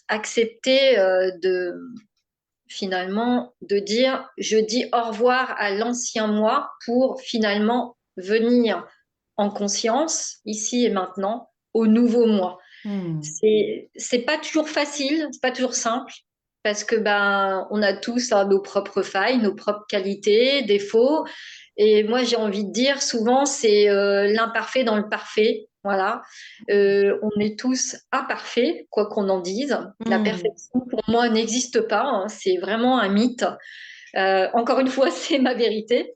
accepter de finalement de dire je dis au revoir à l'ancien moi pour finalement venir en conscience ici et maintenant au nouveau moi. Hmm. C'est pas toujours facile, c'est pas toujours simple parce que ben on a tous hein, nos propres failles, nos propres qualités, défauts. Et moi j'ai envie de dire souvent c'est l'imparfait dans le parfait. Voilà, on est tous imparfaits, quoi qu'on en dise. La Hmm. perfection pour moi n'existe pas, hein, c'est vraiment un mythe. Encore une fois, c'est ma vérité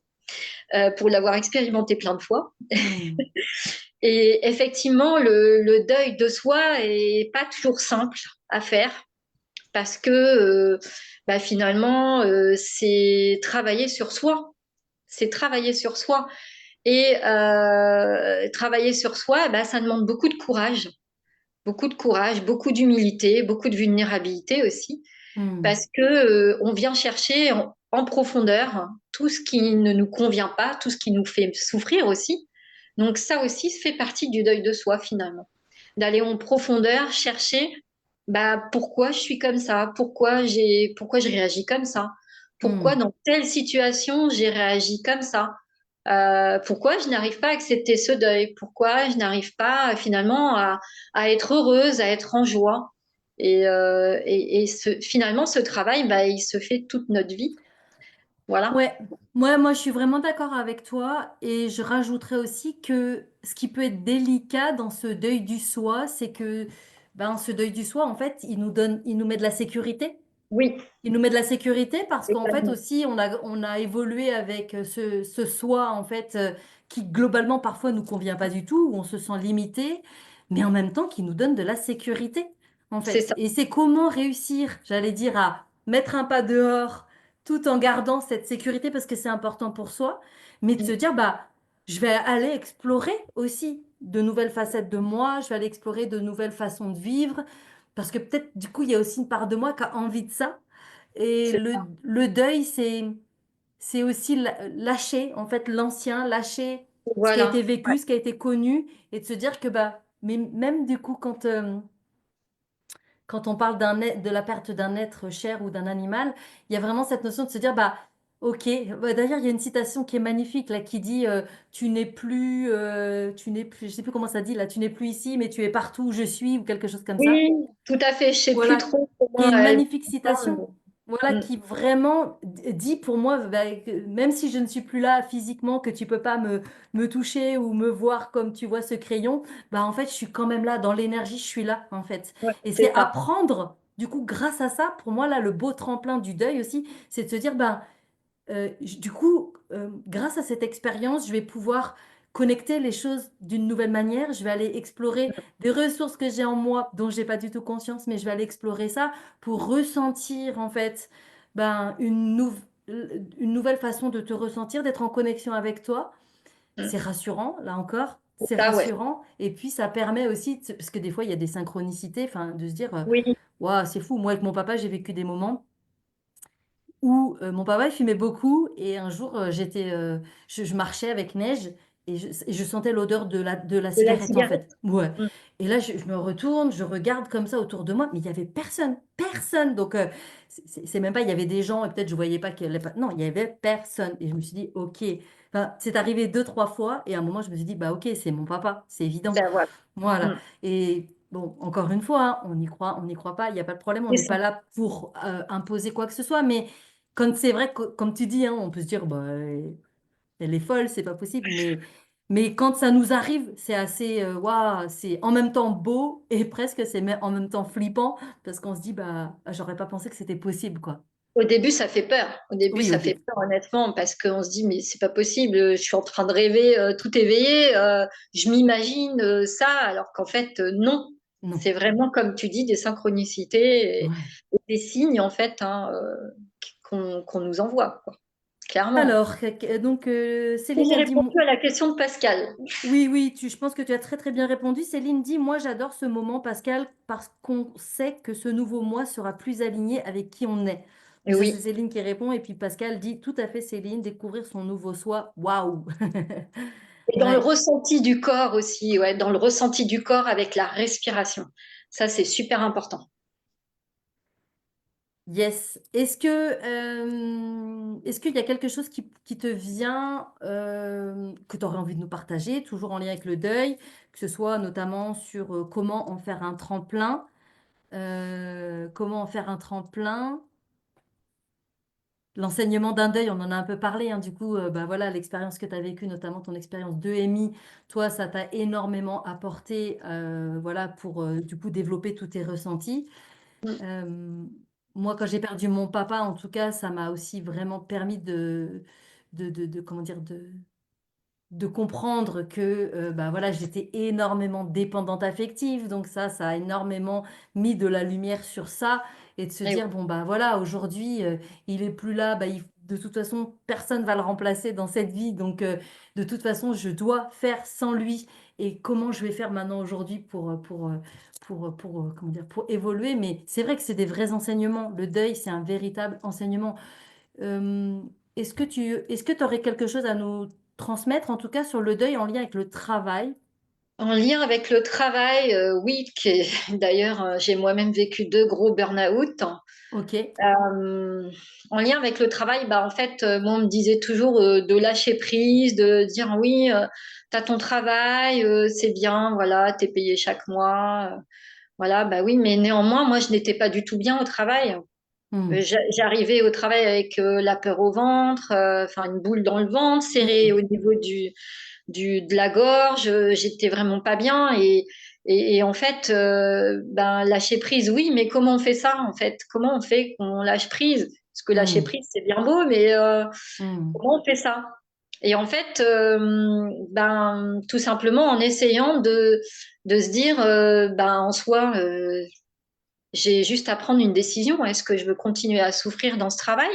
pour l'avoir expérimenté plein de fois. Hmm. Et effectivement, le deuil de soi est pas toujours simple à faire parce que bah, finalement, c'est travailler sur soi. C'est travailler sur soi. Et travailler sur soi, bah, ça demande beaucoup de courage, beaucoup d'humilité, beaucoup de vulnérabilité aussi, Hmm. parce que on vient chercher en profondeur tout ce qui ne nous convient pas, tout ce qui nous fait souffrir aussi. Donc ça aussi fait partie du deuil de soi finalement, d'aller en profondeur chercher bah pourquoi je suis comme ça, pourquoi je réagis comme ça, pourquoi Hmm. dans telle situation j'ai réagi comme ça. Pourquoi je n'arrive pas à accepter ce deuil? Pourquoi je n'arrive pas finalement à être heureuse, à être en joie? Finalement, ce travail, bah, il se fait toute notre vie. Voilà. Ouais, moi je suis vraiment d'accord avec toi et je rajouterais aussi que ce qui peut être délicat dans ce deuil du soi, c'est que ben, ce deuil du soi, en fait, il nous met de la sécurité. Oui, Il nous met de la sécurité parce qu'en fait totalement. aussi on a évolué avec ce soi en fait qui globalement parfois nous convient pas du tout, où on se sent limité, mais en même temps qui nous donne de la sécurité en C'est fait. ça. Et c'est comment réussir, j'allais dire, à mettre un pas dehors tout en gardant cette sécurité parce que c'est important pour soi, mais de se dire bah je vais aller explorer aussi de nouvelles facettes de moi, je vais aller explorer de nouvelles façons de vivre parce que peut-être du coup il y a aussi une part de moi qui a envie de ça. Et C'est le deuil, c'est aussi lâcher, en fait, l'ancien, lâcher ce qui a été voilà. Ouais. vécu, ce qui a été connu, et de se dire que, bah, mais même du coup, quand on parle de la perte d'un être cher ou d'un animal, il y a vraiment cette notion de se dire, bah, ok, bah, d'ailleurs, il y a une citation qui est magnifique, là, qui dit, tu n'es plus, je sais plus comment ça dit, là, tu n'es plus ici, mais tu es partout où je suis, ou quelque chose comme ça. Oui, tout à fait. Je sais plus Voilà, trop qui est comment une elle magnifique citation. parle. Voilà, Mm. qui vraiment dit pour moi, bah, que même si je ne suis plus là physiquement, que tu peux pas me toucher ou me voir comme tu vois ce crayon, bah en fait, je suis quand même là, dans l'énergie, je suis là, en fait. Ouais, Et c'est c'est ça. apprendre, du coup, grâce à ça, pour moi, là, le beau tremplin du deuil aussi, c'est de se dire, ben, du coup, grâce à cette expérience, je vais pouvoir connecter les choses d'une nouvelle manière. Je vais aller explorer des ressources que j'ai en moi dont j'ai pas du tout conscience, mais je vais aller explorer ça pour ressentir en fait. ben, une nouvelle façon de te ressentir, d'être en connexion avec toi. C'est Mm. rassurant, là encore, c'est Ça, ouais. rassurant. Et puis, ça permet aussi, parce que des fois, il y a des synchronicités, enfin, de se dire, Oui, waouh, c'est fou. Moi, avec mon papa, j'ai vécu des moments où mon papa il fumait beaucoup et un jour je marchais avec neige et je sentais l'odeur de la de la cigarette en cigarette. fait. Ouais. Mm. Et là je me retourne, je regarde comme ça autour de moi, mais il y avait personne, personne. Donc c'est même pas il y avait des gens et peut-être je voyais pas qu'il y avait pas. Non, il y avait personne. Et je me suis dit ok. Enfin, c'est arrivé deux, trois fois et à un moment je me suis dit bah ok c'est mon papa, c'est évident. Ben voilà. Voilà. Mm. Et bon, encore une fois, hein, on n'y croit pas, il n'y a pas de problème, on C'est n'est ça. pas là pour imposer quoi que ce soit, mais quand c'est vrai, que, comme tu dis, hein, on peut se dire, bah, elle est folle, c'est pas possible, mais quand ça nous arrive, c'est assez, waouh, c'est en même temps beau et presque en même temps flippant, parce qu'on se dit, bah, j'aurais pas pensé que c'était possible, quoi. Au début, ça fait peur. Au début, Oui, au ça fait début. peur, honnêtement, parce qu'on se dit, mais c'est pas possible, je suis en train de rêver tout éveillé, je m'imagine ça, alors qu'en fait, non. Non. C'est vraiment, comme tu dis, des synchronicités Ouais. et des signes, en fait, hein, qu'on nous envoie, quoi, clairement. Alors, donc, Et Céline j'ai a dit, répondu à la question de Pascal. oui, oui, je pense que tu as très très bien répondu. Céline dit, moi j'adore ce moment, Pascal, parce qu'on sait que ce nouveau moi sera plus aligné avec qui on est. Et Donc ça, c'est oui. Céline qui répond. Et puis Pascal dit, tout à fait Céline, découvrir son nouveau soi. Waouh! Et dans le Ouais, ressenti du corps aussi, ouais, dans le ressenti du corps avec la respiration. Ça, c'est super important. yes. Est-ce qu'il y a quelque chose qui te vient, que tu aurais envie de nous partager, toujours en lien avec le deuil, que ce soit notamment sur comment en faire un tremplin, comment en faire un tremplin. L'enseignement d'un deuil, on en a un peu parlé, hein, du coup, bah voilà, l'expérience que tu as vécue, notamment ton expérience de MI, toi, ça t'a énormément apporté, voilà, pour du coup développer tous tes ressentis. Mm. Euh, Moi, quand j'ai perdu mon papa, en tout cas, ça m'a aussi vraiment permis comment dire, de comprendre que bah voilà, j'étais énormément dépendante affective. Donc ça a énormément mis de la lumière sur ça et de se Et dire, bon, bah voilà, aujourd'hui, il est plus là, bah, de toute façon, personne va le remplacer dans cette vie. Donc de toute façon, je dois faire sans lui. Et comment je vais faire maintenant aujourd'hui comment dire, pour évoluer. Mais c'est vrai que c'est des vrais enseignements. Le deuil, c'est un véritable enseignement. Euh, est-ce que tu aurais quelque chose à nous transmettre, en tout cas sur le deuil en lien avec le travail? en lien avec le travail, oui, d'ailleurs, j'ai moi-même vécu deux gros burn-out. Ok. En lien avec le travail, bah, en fait, moi, on me disait toujours de lâcher prise, de dire oui, tu as ton travail, c'est bien, voilà, tu es payé chaque mois. Voilà, bah oui, mais néanmoins, moi, je n'étais pas du tout bien au travail. Hmm. J'arrivais au travail avec la peur au ventre, enfin une boule dans le ventre, serrée Hmm. au niveau de la gorge. J'étais vraiment pas bien et en fait, ben lâcher prise, oui, mais comment on fait ça en fait? Comment on fait qu'on lâche prise? Parce que lâcher Hmm. prise, c'est bien beau, mais Hmm. comment on fait ça? Et en fait, ben tout simplement en essayant de se dire, ben en soi. J'ai juste à prendre une décision. Est-ce que je veux continuer à souffrir dans ce travail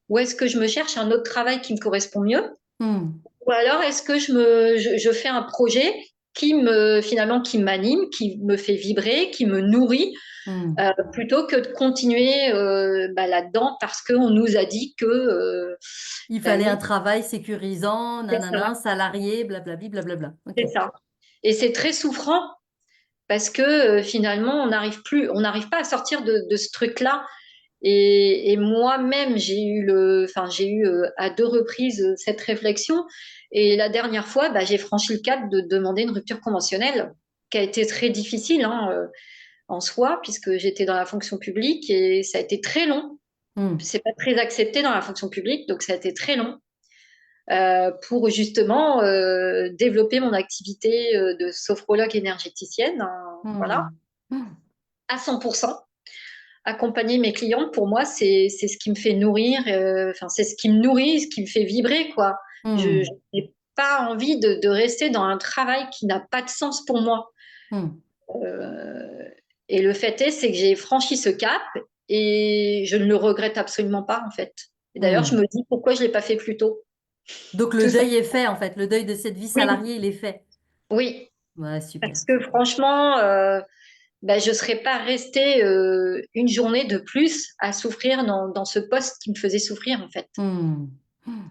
ou est-ce que je me cherche un autre travail qui me correspond mieux? Hmm. Ou alors est-ce que je fais un projet finalement, qui m'anime, qui me fait vibrer, qui me nourrit, Hmm. plutôt que de continuer bah, là-dedans parce qu'on nous a dit que, Il bah fallait un oui, travail sécurisant, c'est ça, nanana, salarié, blablabli, blablabla. Ok. c'est ça. Et c'est très souffrant parce que finalement, on n'arrive pas à sortir de ce truc-là. Et moi-même, enfin, j'ai eu à deux reprises cette réflexion. Et la dernière fois, bah, j'ai franchi le cap de demander une rupture conventionnelle, qui a été très difficile hein, en soi, puisque j'étais dans la fonction publique et ça a été très long. Hmm. C'est pas très accepté dans la fonction publique, donc ça a été très long pour justement développer mon activité de sophrologue énergéticienne, hein, voilà, Hmm. Hmm. à 100%. Accompagner mes clientes, pour moi, c'est ce qui me fait nourrir, enfin, c'est ce qui me nourrit, ce qui me fait vibrer, quoi. Je Hmm. n'ai pas envie de rester dans un travail qui n'a pas de sens pour moi. Hmm. Euh, et le fait est, c'est que j'ai franchi ce cap et je ne le regrette absolument pas, en fait. Et d'ailleurs, je Hmm. me dis pourquoi je ne l'ai pas fait plus tôt. Donc le Tout ça. deuil est fait, en fait. Le deuil de cette vie Oui, salariée, il est fait. oui, Ouais, super, parce que super. franchement, ben, je ne serais pas restée une journée de plus à souffrir dans ce poste qui me faisait souffrir, en fait. Hmm.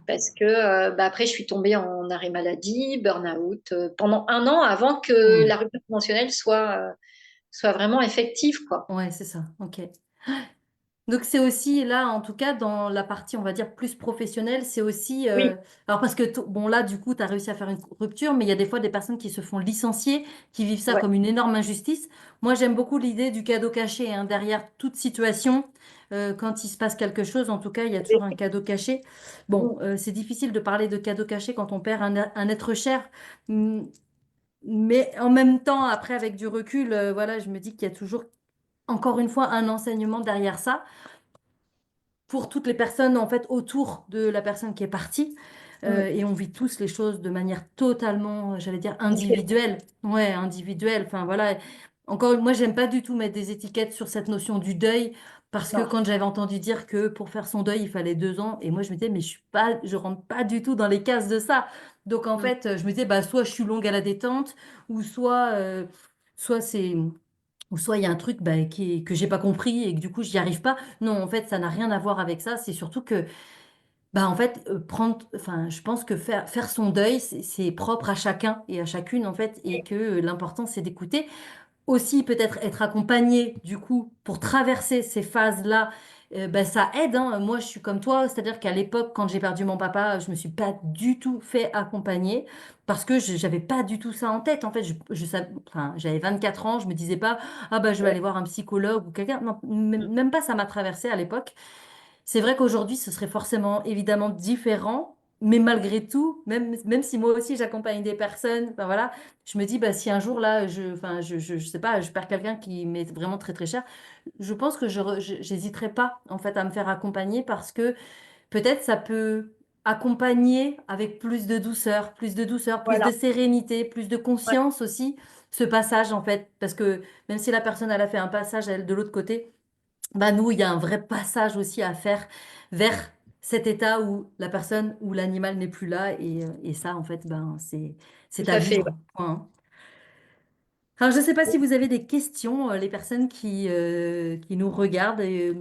Parce que bah, après, je suis tombée en arrêt maladie, burn-out, pendant un an avant que Hmm. la rupture conventionnelle soit vraiment effective, quoi. Ouais, c'est ça. Ok. Donc c'est aussi là, en tout cas, dans la partie, on va dire, plus professionnelle, c'est aussi... Oui, alors parce que, bon, là, du coup, tu as réussi à faire une rupture, mais il y a des fois des personnes qui se font licencier, qui vivent ça ouais, comme une énorme injustice. Moi, j'aime beaucoup l'idée du cadeau caché, hein, derrière toute situation. Quand il se passe quelque chose, en tout cas, il y a toujours un cadeau caché. Bon, c'est difficile de parler de cadeau caché quand on perd un être cher. Hum, Mais en même temps, après, avec du recul, voilà, je me dis qu'il y a toujours, encore une fois, un enseignement derrière ça pour toutes les personnes en fait autour de la personne qui est partie. Et on vit tous les choses de manière totalement, j'allais dire, individuelle. Ouais, individuelle. Enfin voilà. Encore, moi, j'aime pas du tout mettre des étiquettes sur cette notion du deuil parce que non, quand j'avais entendu dire que pour faire son deuil, il fallait 2 ans, et moi je me disais, mais je suis pas, je rentre pas du tout dans les cases de ça. Donc en mm, fait, je me disais, bah soit je suis longue à la détente, ou soit c'est ou soit il y a un truc bah, que j'ai pas compris et que du coup j'y arrive pas. Non, en fait, ça n'a rien à voir avec ça. C'est surtout que, bah, en fait, enfin, je pense que faire son deuil, c'est propre à chacun et à chacune, en fait, et que l'important, c'est d'écouter. Aussi, peut-être être accompagné, du coup, pour traverser ces phases-là, bah, ça aide, hein. Moi, je suis comme toi, c'est-à-dire qu'à l'époque, quand j'ai perdu mon papa, je me suis pas du tout fait accompagner parce que j'avais pas du tout ça en tête. En fait, enfin, j'avais 24 ans, je me disais pas, ah bah, je vais aller voir un psychologue ou quelqu'un. Non, même pas ça m'a traversé à l'époque. C'est vrai qu'aujourd'hui, ce serait forcément évidemment différent, mais malgré tout, même si moi aussi j'accompagne des personnes, enfin voilà, je me dis, bah, si un jour là, enfin, je sais pas, je perds quelqu'un qui m'est vraiment très très cher, je pense que j'hésiterai pas en fait à me faire accompagner parce que peut-être ça peut accompagner avec plus de douceur, plus de voilà. sérénité, plus de Ouais, conscience aussi, ce passage en fait, parce que même si la personne elle a fait un passage elle de l'autre côté, bah nous, il y a un vrai passage aussi à faire vers cet état où la personne ou l'animal n'est plus là et ça, en fait, ben, tout c'est à à fait. vivre. Point, hein. Alors, je ne sais pas si vous avez des questions, les personnes qui nous regardent. Et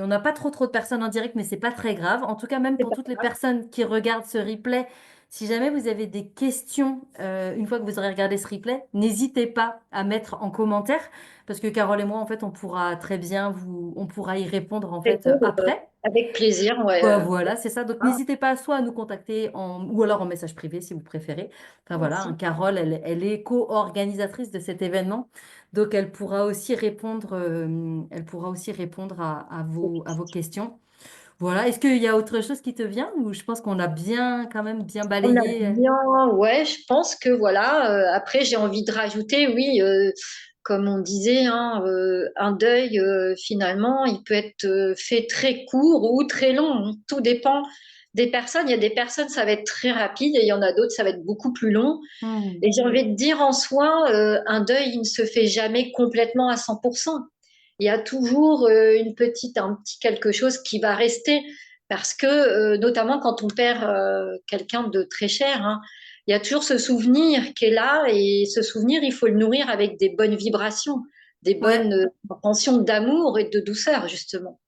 on n'a pas trop de personnes en direct, mais c'est pas très grave. En tout cas, même C'est pour pas toutes les grave. personnes qui regardent ce replay, si jamais vous avez des questions, une fois que vous aurez regardé ce replay, n'hésitez pas à mettre en commentaire, parce que Carole et moi, en fait, on pourra très bien on pourra y répondre en fait Répondre après. avec plaisir, ouais. Bah, voilà, c'est ça. Donc Hein, n'hésitez pas soit à nous contacter ou alors en message privé si vous préférez. Enfin voilà, hein, merci. Carole, elle est co-organisatrice de cet événement. Donc elle pourra aussi répondre à vos questions. Voilà. Est-ce qu'il y a autre chose qui te vient ou je pense qu'on a bien quand même bien On a balayé. bien, ouais, je pense que voilà. Après, j'ai envie de rajouter, oui, comme on disait, hein, un deuil, finalement, il peut être fait très court ou très long. Tout dépend des personnes. Il y a des personnes, ça va être très rapide et il y en a d'autres, ça va être beaucoup plus long. Hmm. Et j'ai envie de dire en soi, un deuil, il ne se fait jamais complètement à 100%. Il y a toujours un petit quelque chose qui va rester. Parce que, notamment quand on perd quelqu'un de très cher, hein, il y a toujours ce souvenir qui est là. Et ce souvenir, il faut le nourrir avec des bonnes vibrations, des bonnes Ouais. intentions d'amour et de douceur, justement.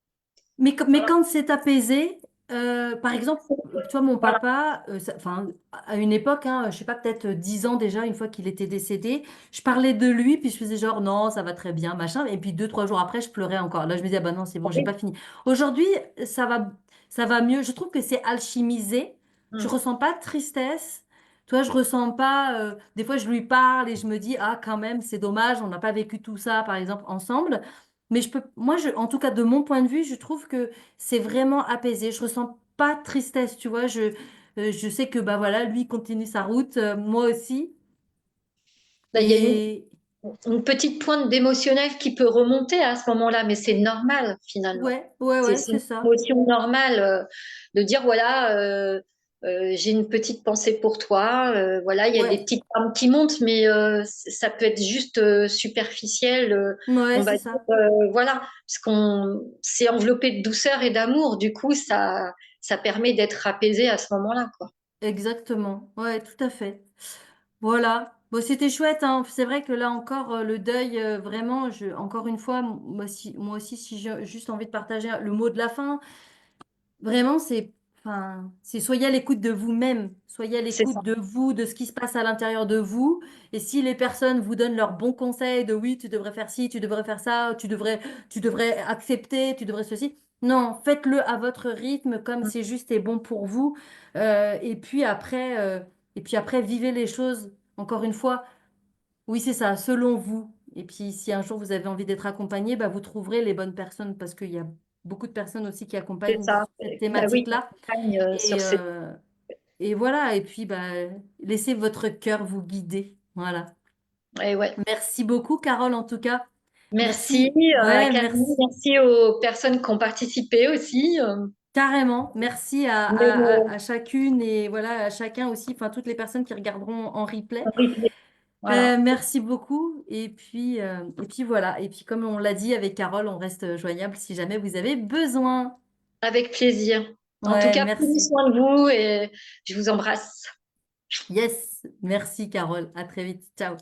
Mais quand c'est apaisé, par exemple, tu vois, mon Voilà. papa, enfin, à une époque, hein, je sais pas, peut-être 10 ans déjà, une fois qu'il était décédé, je parlais de lui, puis je faisais genre, non, ça va très bien, machin, et puis 2, 3 jours après, je pleurais encore. Là, je me disais, ah bah non, c'est bon, j'ai pas Oui. fini. Aujourd'hui, ça va, ça va mieux. Je trouve que c'est alchimisé. Je Mm. ressens pas de tristesse. Tu vois, je ressens pas. Des fois, je lui parle et je me dis, ah, quand même, c'est dommage, on n'a pas vécu tout ça, par exemple, ensemble. Mais en tout cas, de mon point de vue, je trouve que c'est vraiment apaisé. Je ressens pas de tristesse, tu vois. Je sais que, bah voilà, lui continue sa route, moi aussi. Là, il y a Et une petite pointe d'émotionnel qui peut remonter à ce moment-là, mais c'est normal finalement. ouais, ouais, ouais, C'est c'est une ça. émotion normale de dire voilà, j'ai une petite pensée pour toi. Voilà, il y a des Ouais, petites larmes qui montent, mais ça peut être juste superficiel. ouais, On va c'est dire, ça. voilà, parce qu'on c'est enveloppé de douceur et d'amour. Du coup, ça permet d'être apaisé à ce moment-là, quoi. Exactement. Ouais, tout à fait. Voilà. Bon, c'était chouette, hein. C'est vrai que là encore, le deuil, vraiment, encore une fois, moi aussi, si j'ai juste envie de partager le mot de la fin, vraiment, enfin, c'est soyez à l'écoute de vous-même, soyez à C'est l'écoute ça, de vous, de ce qui se passe à l'intérieur de vous. Et si les personnes vous donnent leurs bons conseils de oui, tu devrais faire ci, tu devrais faire ça, tu devrais accepter, tu devrais ceci. Non, faites-le à votre rythme, comme c'est juste et bon pour vous. Et puis après, vivez les choses. Encore une fois, oui, c'est ça, selon vous. Et puis, si un jour vous avez envie d'être accompagné, bah, vous trouverez les bonnes personnes parce qu'il y a beaucoup de personnes aussi qui c'est accompagnent ça. cette Bah oui, thématique-là. j'accompagne sur Et, ces. euh, et voilà, et puis bah, laissez votre cœur vous guider. Voilà. Ouais, ouais. Merci beaucoup, Carole, en tout cas. Merci, Merci. Ouais, Camille. merci. Merci aux personnes qui ont participé aussi. Carrément. Merci Mais, à chacune et voilà, à chacun aussi, enfin, toutes les personnes qui regarderont en replay. voilà, Merci beaucoup. Et puis voilà. Et puis, comme on l'a dit avec Carole, on reste joignable si jamais vous avez besoin. avec plaisir. En tout Ouais, cas, prenez merci. soin de vous et je vous embrasse. Yes. Merci, Carole. À très vite. Ciao.